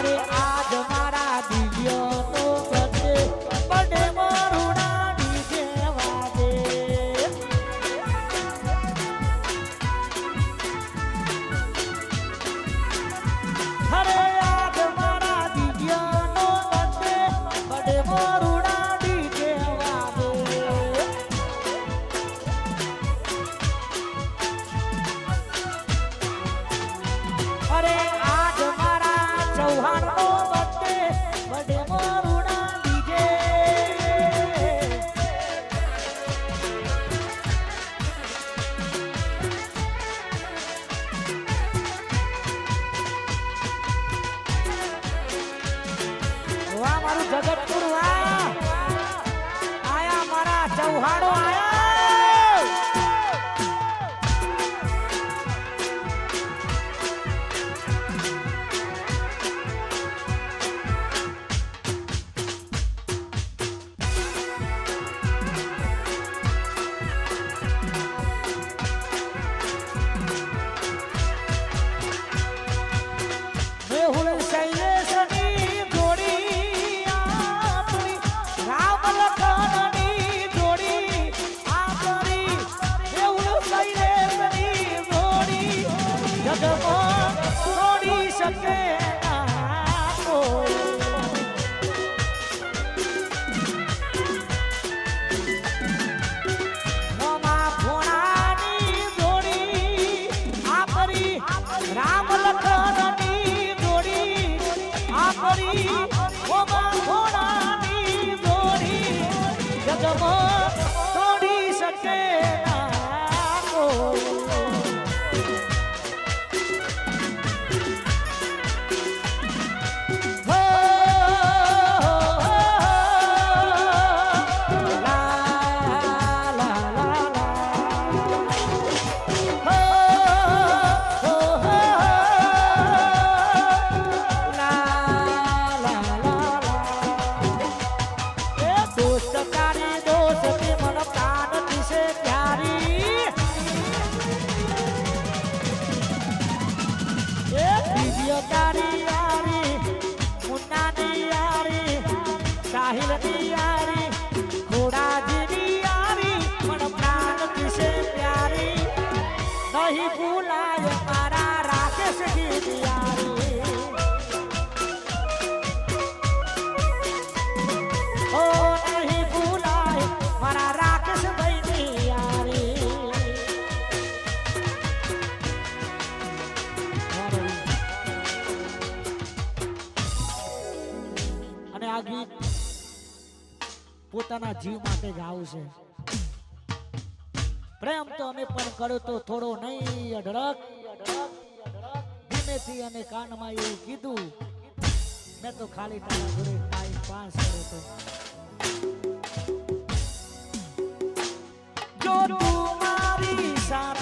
અરે આજ મારા દિવ્યનો બર્થડે બર્થડે મારુડા ડીજે વાગે અરે આજ મારા દિવ્યનો બર્થડે બર્થડે મારુડા ડીજે વાગે અરે આજ મારા ચૌહાણનો બર્થડે બર્થડે મારુડા ડીજે વાહ મારું જગતપુર વાહ આયા મારા ચૌહાણો આયા મેહુલ શૈલેષની જોડી આપણી રામ લખનની જોડી આપણી મેહુલ શૈલેષની જોડી જગમાં છોડી શકે ના કોઈ મોમા ભોળાની જોડી આપણી રામ લખનની આપણી ઓમાં ઘોડાની જોડી જગમાં તોડી શકે ના કોઈ હો લા લા લા તારી યારી મુન્નાની યારી સાહિલની યારી ઘોડાજીની યારી પણ પ્રાણથી છે પ્યારી નહીં ભૂલાય મારા રાકેશની યારી ઓ નહીં ભૂલાય મારા રાકેશભાઈની યારી આ ગીત પોતાના જીવ માટે ગાવું છે પ્રેમ તો અમે પણ કર્યો તો થોડો નહીં અઢળક ધીમેથી અને કાનમાં એવું કીધું મેં તો ખાલી તારા જોડે ટાઈમ પાસ કર્યો તો જો તું મારી સાથે